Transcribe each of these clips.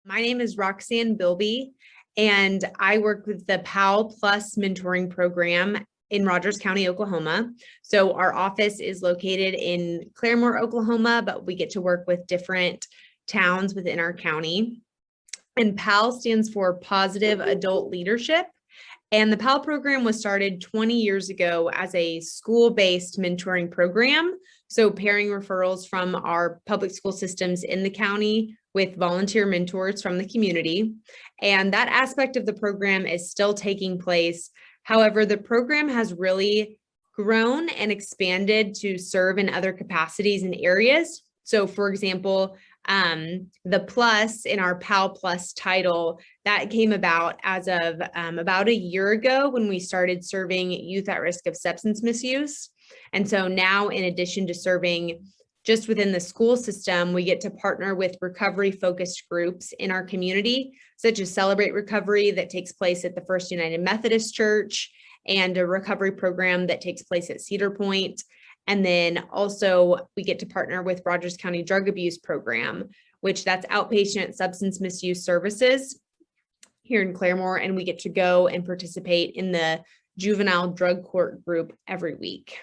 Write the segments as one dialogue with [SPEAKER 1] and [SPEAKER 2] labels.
[SPEAKER 1] My name is Roxanne Bilby, and I work with the PAL Plus mentoring program in Rogers County, Oklahoma. So our office is located in Claremore, Oklahoma, but we get to work with different towns within our county. And PAL stands for Positive Adult Leadership. And the PAL program was started 20 years ago as a school-based mentoring program. So pairing referrals from our public school systems in the county with volunteer mentors from the community. And that aspect of the program is still taking place. However, the program has really grown and expanded to serve in other capacities and areas. So for example, the plus in our PAL Plus title, that came about as of about a year ago when we started serving youth at risk of substance misuse. And so now, in addition to serving just within the school system, we get to partner with recovery-focused groups in our community, such as Celebrate Recovery that takes place at the First United Methodist Church, and a recovery program that takes place at Cedar Point. And then also we get to partner with Rogers County Drug Abuse Program, which that's outpatient substance misuse services here in Claremore. And we get to go and participate in the juvenile drug court group every week.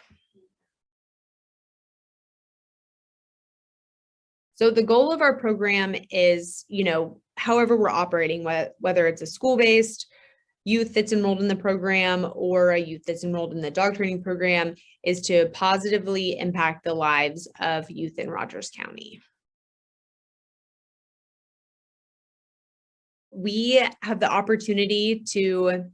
[SPEAKER 1] So the goal of our program is, however we're operating, whether it's a school-based youth that's enrolled in the program or a youth that's enrolled in the dog training program, is to positively impact the lives of youth in Rogers County. We have the opportunity to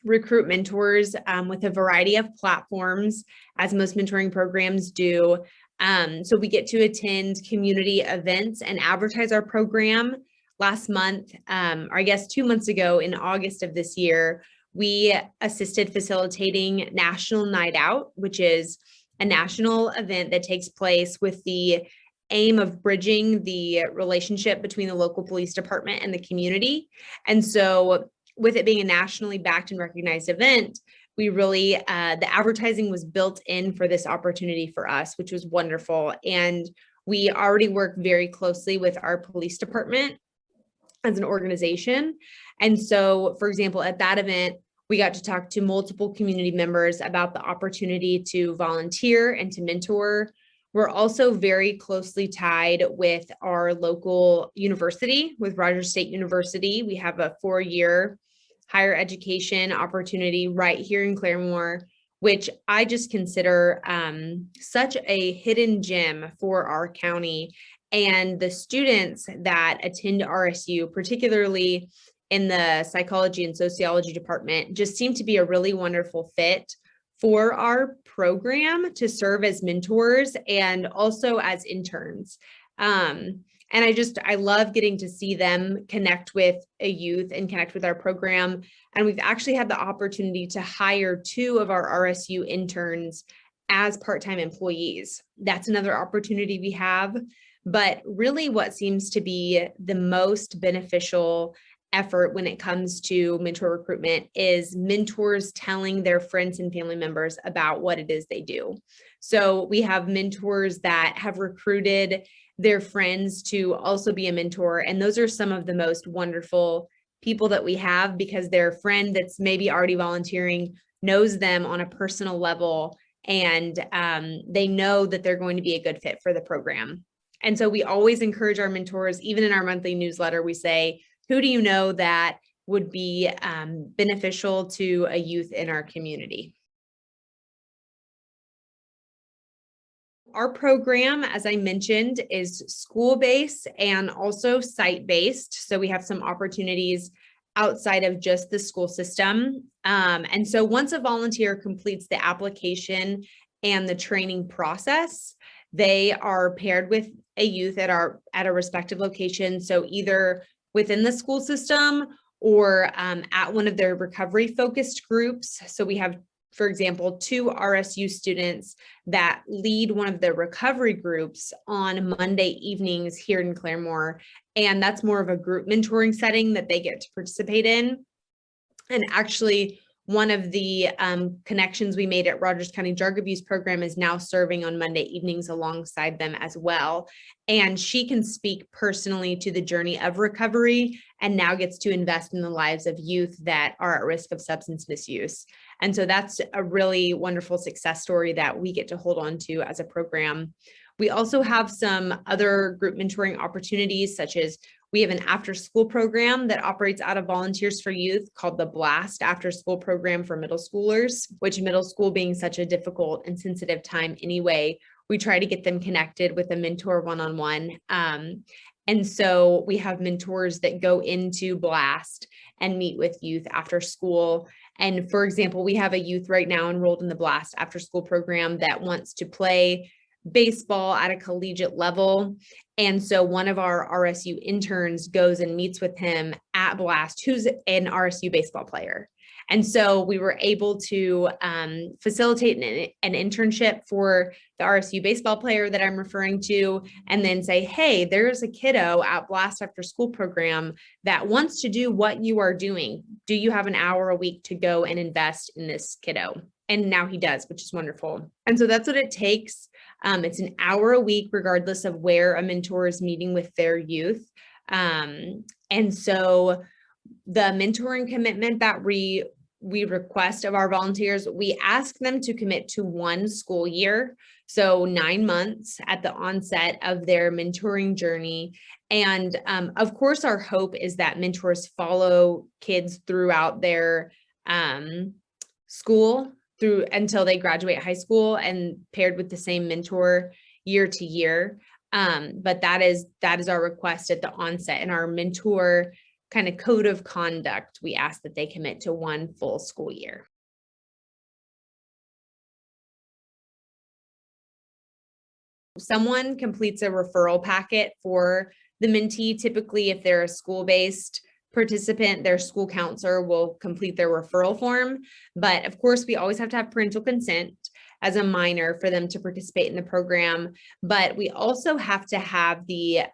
[SPEAKER 1] recruit mentors with a variety of platforms, as most mentoring programs do. So we get to attend community events and advertise our program. Last month, or I guess 2 months ago in August of this year, we assisted facilitating National Night Out, which is a national event that takes place with the aim of bridging the relationship between the local police department and the community. And so with it being a nationally backed and recognized event, we really, the advertising was built in for this opportunity for us, which was wonderful. And we already work very closely with our police department as an organization. And so, for example, at that event, we got to talk to multiple community members about the opportunity to volunteer and to mentor. We're also very closely tied with our local university, with Rogers State University. We have a 4-year higher education opportunity right here in Claremore, which I just consider such a hidden gem for our county. And the students that attend RSU, particularly in the psychology and sociology department, just seem to be a really wonderful fit for our program to serve as mentors and also as interns. And I love getting to see them connect with a youth and connect with our program. And we've actually had the opportunity to hire 2 of our RSU interns as part-time employees. That's another opportunity we have. But really what seems to be the most beneficial effort when it comes to mentor recruitment is mentors telling their friends and family members about what it is they do. So we have mentors that have recruited their friends to also be a mentor. And those are some of the most wonderful people that we have, because their friend that's maybe already volunteering knows them on a personal level, and they know that they're going to be a good fit for the program. And so we always encourage our mentors, even in our monthly newsletter, we say, who do you know that would be beneficial to a youth in our community? Our program, as I mentioned, is school-based and also site-based. So we have some opportunities outside of just the school system. And so once a volunteer completes the application and the training process, they are paired with a youth at a respective location. So either within the school system or at one of their recovery-focused groups. So we have, for example, 2 RSU students that lead one of the recovery groups on Monday evenings here in Claremore. And that's more of a group mentoring setting that they get to participate in. And actually, one of the connections we made at Rogers County Drug Abuse Program is now serving on Monday evenings alongside them as well. And she can speak personally to the journey of recovery and now gets to invest in the lives of youth that are at risk of substance misuse. And so that's a really wonderful success story that we get to hold on to as a program. We also have some other group mentoring opportunities, such as we have an after-school program that operates out of Volunteers for Youth called the BLAST after-school program for middle schoolers, which middle school being such a difficult and sensitive time anyway, we try to get them connected with a mentor one-on-one. And so we have mentors that go into BLAST and meet with youth after school. And for example, we have a youth right now enrolled in the BLAST after-school program that wants to play baseball at a collegiate level. And so one of our RSU interns goes and meets with him at BLAST, who's an RSU baseball player. And so we were able to facilitate an internship for the RSU baseball player that I'm referring to, and then say, hey, there's a kiddo at BLAST after school program that wants to do what you are doing. Do you have an hour a week to go and invest in this kiddo? And now he does, which is wonderful. And so that's what it takes. It's an hour a week, regardless of where a mentor is meeting with their youth. And so the mentoring commitment that we request of our volunteers, we ask them to commit to 1 school year, so 9 months at the onset of their mentoring journey. And of course, our hope is that mentors follow kids throughout their school through until they graduate high school and paired with the same mentor year to year. But that is our request at the onset. And our mentor kind of code of conduct, we ask that they commit to 1 full school year. Someone completes a referral packet for the mentee. Typically, if they're a school-based participant, their school counselor will complete their referral form. But of course, we always have to have parental consent as a minor for them to participate in the program. But we also have to have the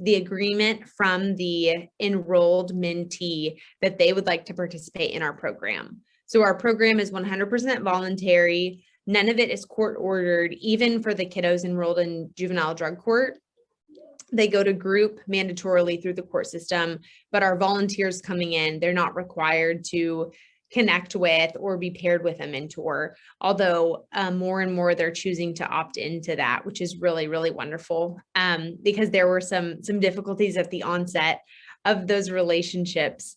[SPEAKER 1] agreement from the enrolled mentee that they would like to participate in our program. So our program is 100% voluntary. None of it is court ordered, even for the kiddos enrolled in juvenile drug court. They go to group mandatorily through the court system, but our volunteers coming in, they're not required to connect with or be paired with a mentor, although more and more they're choosing to opt into that, which is really, really wonderful, because there were some difficulties at the onset of those relationships,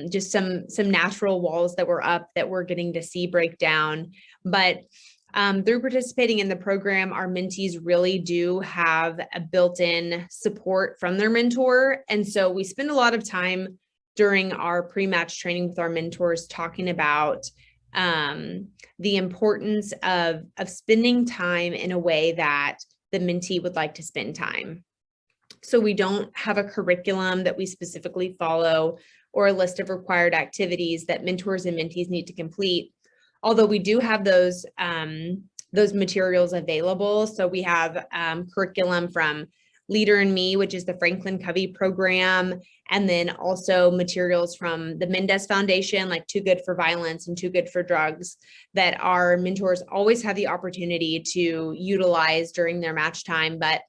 [SPEAKER 1] just some natural walls that were up that we're getting to see break down. But through participating in the program, our mentees really do have a built-in support from their mentor. And so we spend a lot of time during our pre-match training with our mentors talking about the importance of spending time in a way that the mentee would like to spend time. So we don't have a curriculum that we specifically follow or a list of required activities that mentors and mentees need to complete. Although we do have those materials available. So we have curriculum from Leader in Me, which is the Franklin Covey program, and then also materials from the Mendez Foundation, like Too Good for Violence and Too Good for Drugs, that our mentors always have the opportunity to utilize during their match time. But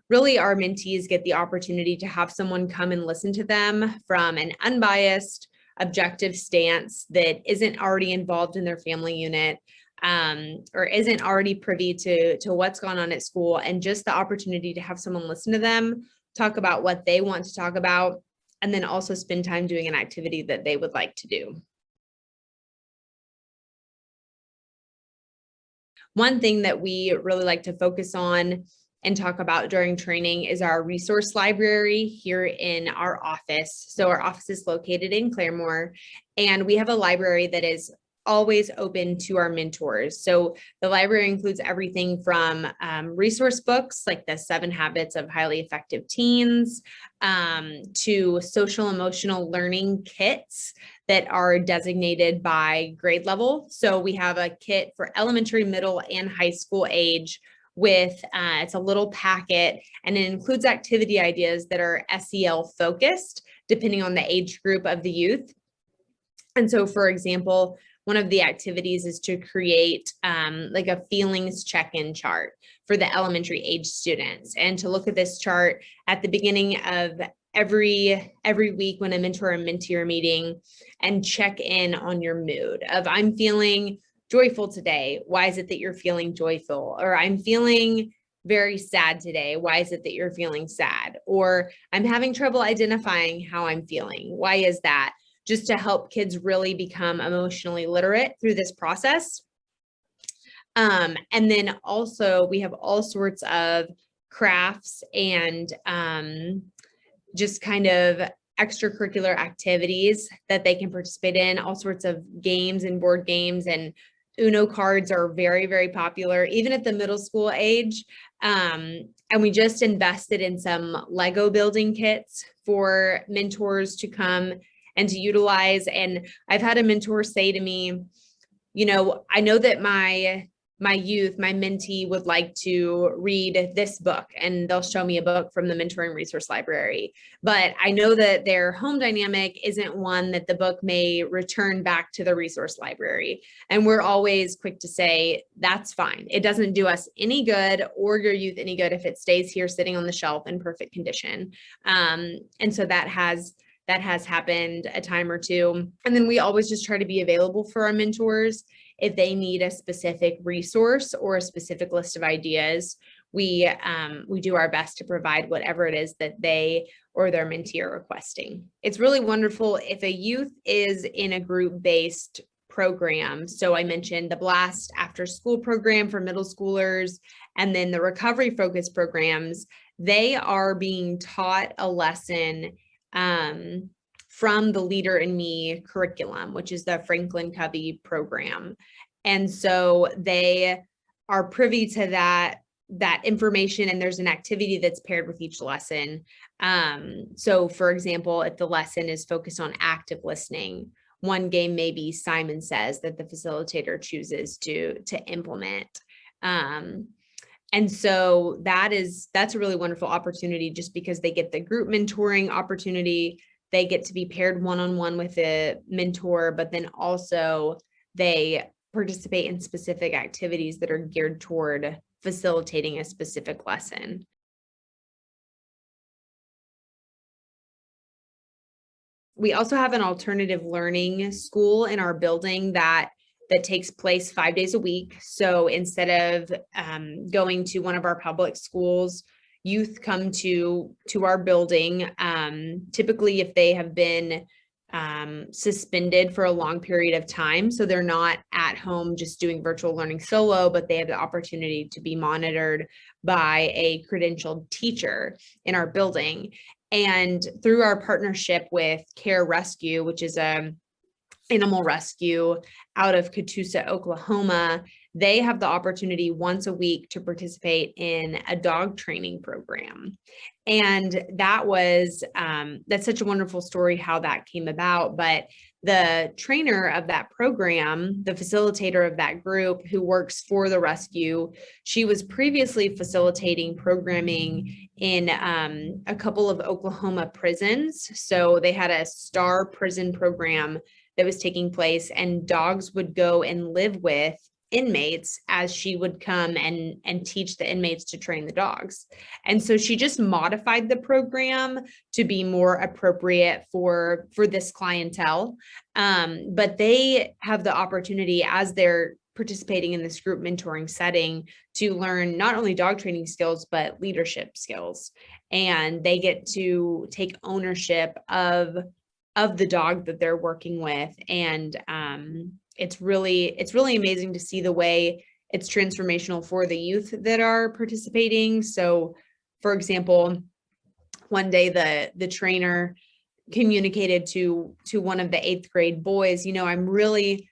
[SPEAKER 1] really, our mentees get the opportunity to have someone come and listen to them from an unbiased, objective stance that isn't already involved in their family unit, or isn't already privy to what's gone on at school, and just the opportunity to have someone listen to them, talk about what they want to talk about, and then also spend time doing an activity that they would like to do. One thing that we really like to focus on and talk about during training is our resource library here in our office. So our office is located in Claremore, and we have a library that is always open to our mentors. So the library includes everything from resource books like the 7 Habits of Highly Effective Teens, to social emotional learning kits that are designated by grade level. So we have a kit for elementary, middle, and high school age with, it's a little packet, and it includes activity ideas that are SEL focused, depending on the age group of the youth. And so, for example, one of the activities is to create like a feelings check-in chart for the elementary age students, and to look at this chart at the beginning of every week when a mentor and mentee are meeting, and check in on your mood of, I'm feeling joyful today. Why is it that you're feeling joyful? Or I'm feeling very sad today. Why is it that you're feeling sad? Or I'm having trouble identifying how I'm feeling. Why is that? Just to help kids really become emotionally literate through this process. And then also we have all sorts of crafts and just kind of extracurricular activities that they can participate in, all sorts of games and board games, and Uno cards are very, very popular, even at the middle school age. And we just invested in some Lego building kits for mentors to come and to utilize. And I've had a mentor say to me, you know, I know that my youth, my mentee would like to read this book, and they'll show me a book from the mentoring resource library. But I know that their home dynamic isn't one that the book may return back to the resource library. And we're always quick to say, that's fine. It doesn't do us any good or your youth any good if it stays here sitting on the shelf in perfect condition. And so that has happened a time or two. And then we always just try to be available for our mentors. If they need a specific resource or a specific list of ideas, we do our best to provide whatever it is that they or their mentee are requesting. It's really wonderful if a youth is in a group-based program. So I mentioned the Blast after school program for middle schoolers, and then the recovery focus programs. They are being taught a lesson from the Leader in Me curriculum, which is the Franklin Covey program. And so they are privy to that information, and there's an activity that's paired with each lesson. So for example, if the lesson is focused on active listening, one game may be Simon Says that the facilitator chooses to implement. And so that's a really wonderful opportunity, just because they get the group mentoring opportunity. They get to be paired one-on-one with a mentor, but then also they participate in specific activities that are geared toward facilitating a specific lesson. We also have an alternative learning school in our building that takes place 5 days a week. So instead of going to one of our public schools, youth come to our building, typically if they have been suspended for a long period of time. So they're not at home just doing virtual learning solo, but they have the opportunity to be monitored by a credentialed teacher in our building. And through our partnership with Care Rescue, which is a animal rescue out of Catoosa, Oklahoma, they have the opportunity once a week to participate in a dog training program. And that's such a wonderful story how that came about. But the trainer of that program, the facilitator of that group who works for the rescue, she was previously facilitating programming in a couple of Oklahoma prisons. So they had a STAR prison program that was taking place, and dogs would go and live with inmates as she would come and teach the inmates to train the dogs. And so she just modified the program to be more appropriate for this clientele. But they have the opportunity, as they're participating in this group mentoring setting, to learn not only dog training skills, but leadership skills. And they get to take ownership of the dog that they're working with. And it's really amazing to see the way it's transformational for the youth that are participating. So for example, one day the trainer communicated to one of the 8th grade boys, you know, I'm really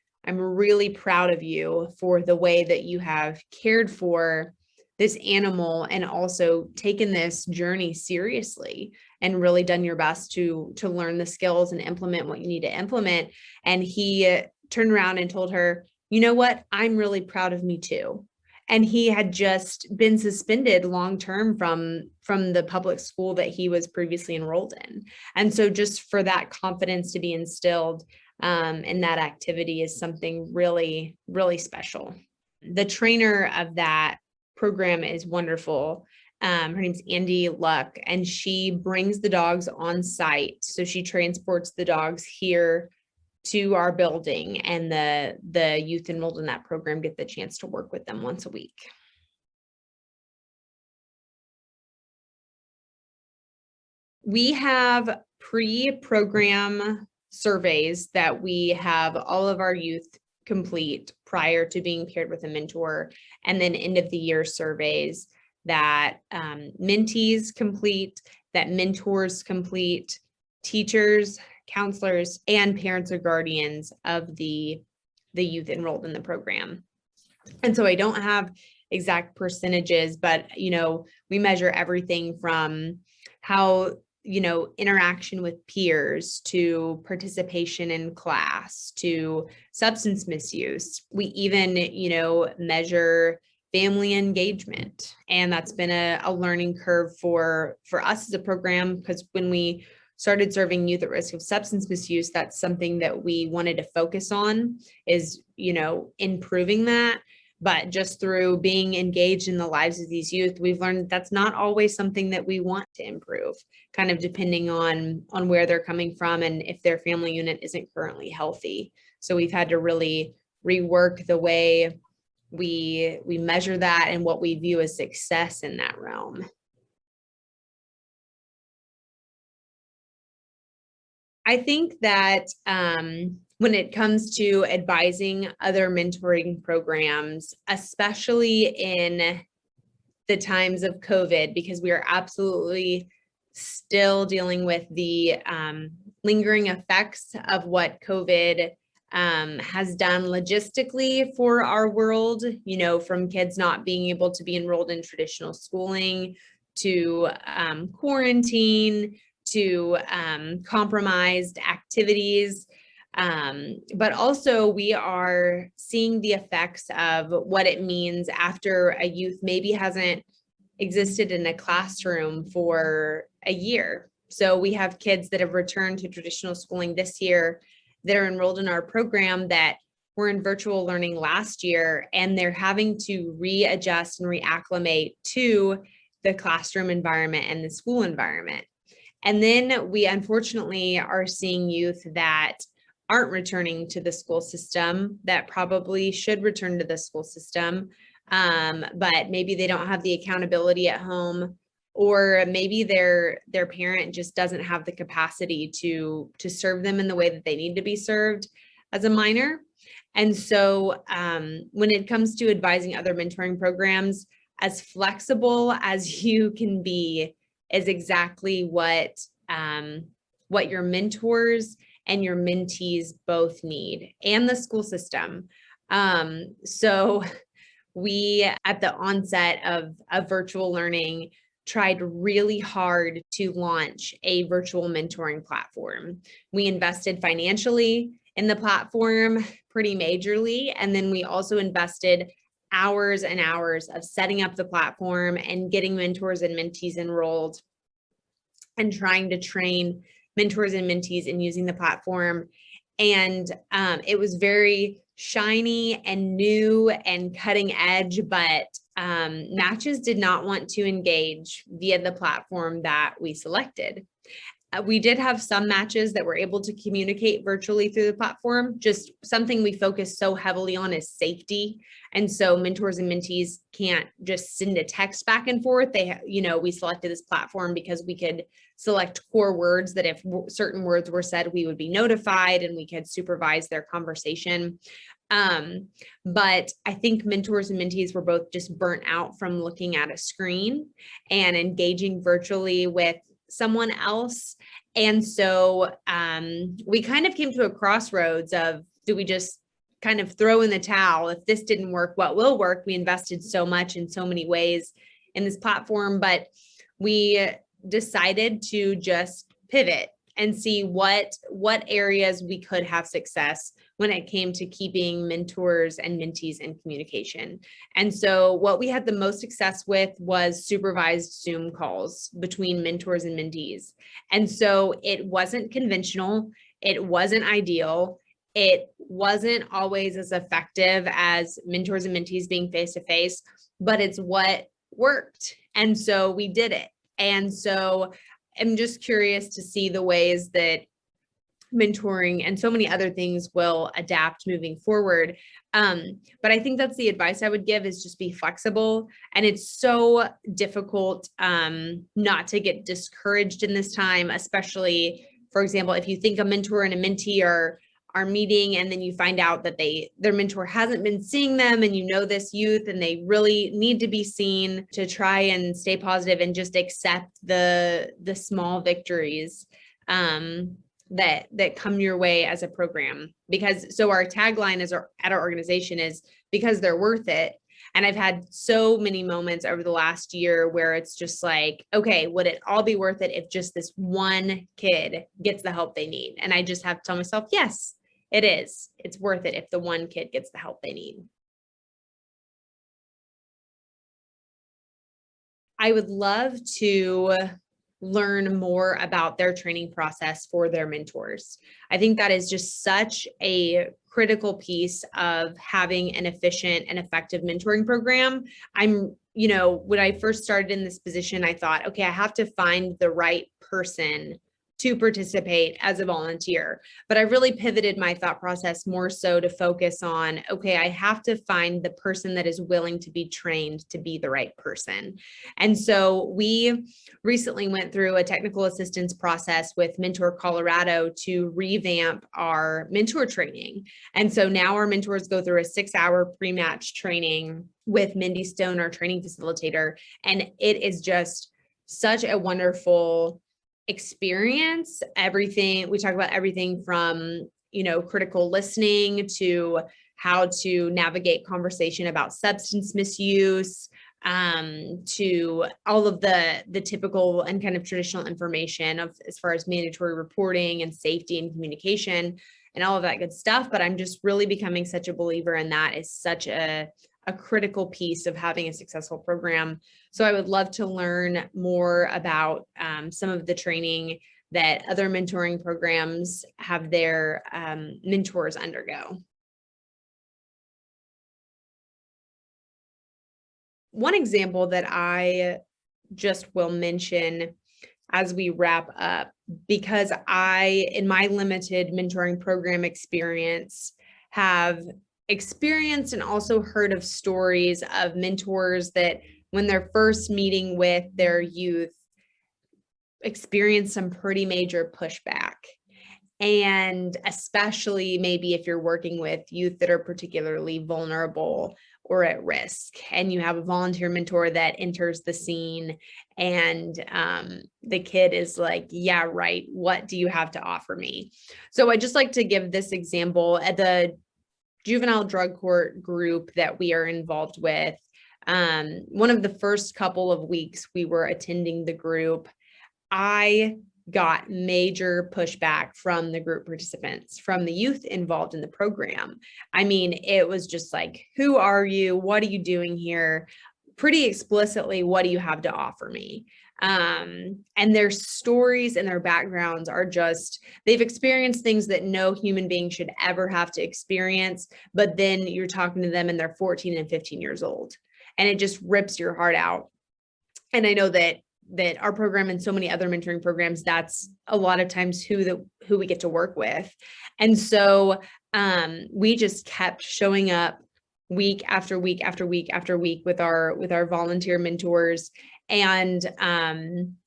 [SPEAKER 1] proud of you for the way that you have cared for this animal and also taken this journey seriously and really done your best to learn the skills and implement what you need to implement. And he turned around and told her, you know what, I'm really proud of me too. And he had just been suspended long-term from the public school that he was previously enrolled in. And so just for that confidence to be instilled, And that activity is something really, really special. The trainer of that program is wonderful. Her name's Andy Luck, and she brings the dogs on site. So she transports the dogs here to our building, and the youth enrolled in that program get the chance to work with them once a week. We have pre-program surveys that we have all of our youth complete prior to being paired with a mentor, and then end of the year surveys that mentees complete, that mentors complete, teachers, counselors, and parents or guardians of the youth enrolled in the program. And so I don't have exact percentages, but we measure everything from how interaction with peers, to participation in class, to substance misuse. We even, measure family engagement. And that's been a learning curve for us as a program, because when we started serving youth at risk of substance misuse, that's something that we wanted to focus on, is, improving that. But just through being engaged in the lives of these youth, we've learned that's not always something that we want to improve, kind of depending on where they're coming from and if their family unit isn't currently healthy. So we've had to really rework the way we measure that and what we view as success in that realm. I think that when it comes to advising other mentoring programs, especially in the times of COVID, because we are absolutely still dealing with the lingering effects of what COVID has done logistically for our world, from kids not being able to be enrolled in traditional schooling, to quarantine, to compromised activities. But also we are seeing the effects of what it means after a youth maybe hasn't existed in a classroom for a year. So we have kids that have returned to traditional schooling this year that are enrolled in our program that were in virtual learning last year, and they're having to readjust and reacclimate to the classroom environment and the school environment. And then we unfortunately are seeing youth that aren't returning to the school system, that probably should return to the school system, but maybe they don't have the accountability at home, or maybe their parent just doesn't have the capacity to serve them in the way that they need to be served as a minor. And so when it comes to advising other mentoring programs, as flexible as you can be is exactly what your mentors and your mentees both need, and the school system. So we, at the onset of virtual learning, tried really hard to launch a virtual mentoring platform. We invested financially in the platform pretty majorly, and then we also invested hours and hours of setting up the platform and getting mentors and mentees enrolled, and trying to train mentors and mentees in using the platform. And it was very shiny and new and cutting edge, but matches did not want to engage via the platform that we selected. We did have some matches that were able to communicate virtually through the platform. Just something we focus so heavily on is safety. And so mentors and mentees can't just send a text back and forth. We selected this platform because we could select core words that if certain words were said, we would be notified and we could supervise their conversation. But I think mentors and mentees were both just burnt out from looking at a screen and engaging virtually with someone else. And so we kind of came to a crossroads of, do we just kind of throw in the towel? If this didn't work, what will work? We invested so much in so many ways in this platform, but we decided to just pivot and see what areas we could have success when it came to keeping mentors and mentees in communication. And so what we had the most success with was supervised Zoom calls between mentors and mentees. And so it wasn't conventional, it wasn't ideal, It wasn't always as effective as mentors and mentees being face-to-face, but it's what worked. And so we did it. And so I'm just curious to see the ways that mentoring and so many other things will adapt moving forward. But I think that's the advice I would give, is just be flexible. And it's so difficult not to get discouraged in this time, especially, for example, if you think a mentor and a mentee are meeting and then you find out that their mentor hasn't been seeing them, and you know this youth and they really need to be seen, to try and stay positive and just accept the small victories that come your way as a program. Because so our tagline at our organization is because they're worth it. And I've had so many moments over the last year where it's just like, okay, would it all be worth it if just this one kid gets the help they need? And I just have to tell myself, yes, it is. It's worth it if the one kid gets the help they need. I would love to learn more about their training process for their mentors. I think that is just such a critical piece of having an efficient and effective mentoring program. When I first started in this position, I thought, okay, I have to find the right person to participate as a volunteer. But I really pivoted my thought process more so to focus on, okay, I have to find the person that is willing to be trained to be the right person. And so we recently went through a technical assistance process with Mentor Colorado to revamp our mentor training. And so now our mentors go through a 6-hour pre-match training with Mindy Stone, our training facilitator. And it is just such a wonderful experience. We talk about everything from, critical listening to how to navigate conversation about substance misuse, to all of the typical and kind of traditional information as far as mandatory reporting and safety and communication and all of that good stuff. But I'm just really becoming such a believer in that. Is such a critical piece of having a successful program. So I would love to learn more about some of the training that other mentoring programs have their mentors undergo. One example that I just will mention as we wrap up, because in my limited mentoring program experience, have experienced and also heard of stories of mentors that when they're first meeting with their youth experience some pretty major pushback. And especially maybe if you're working with youth that are particularly vulnerable or at risk, and you have a volunteer mentor that enters the scene and the kid is like, yeah, right, what do you have to offer me? So I just like to give this example at the juvenile drug court group that we are involved with. One of the first couple of weeks we were attending the group, I got major pushback from the group participants, from the youth involved in the program. I mean, it was just like, who are you? What are you doing here? Pretty explicitly, what do you have to offer me? And their stories and their backgrounds are just, they've experienced things that no human being should ever have to experience. But then you're talking to them and they're 14 and 15 years old, and it just rips your heart out. And I know that our program and so many other mentoring programs, that's a lot of times who we get to work with. And so we just kept showing up week after week after week after week with our volunteer mentors. And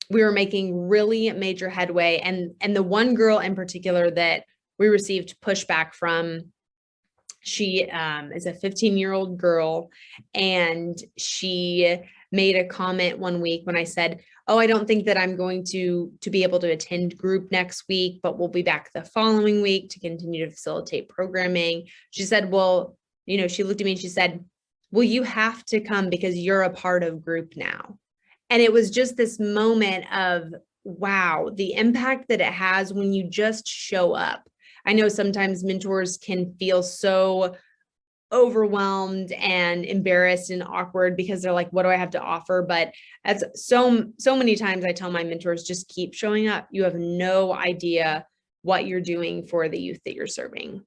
[SPEAKER 1] we were making really major headway. And the one girl in particular that we received pushback from, she is a 15-year-old girl, and she made a comment one week when I said, oh, I don't think that I'm going to be able to attend group next week, but we'll be back the following week to continue to facilitate programming. She said, well, she looked at me and she said, well, you have to come because you're a part of group now. And it was just this moment of, wow, the impact that it has when you just show up. I know sometimes mentors can feel so overwhelmed and embarrassed and awkward because they're like, what do I have to offer? But as so many times I tell my mentors, just keep showing up. You have no idea what you're doing for the youth that you're serving.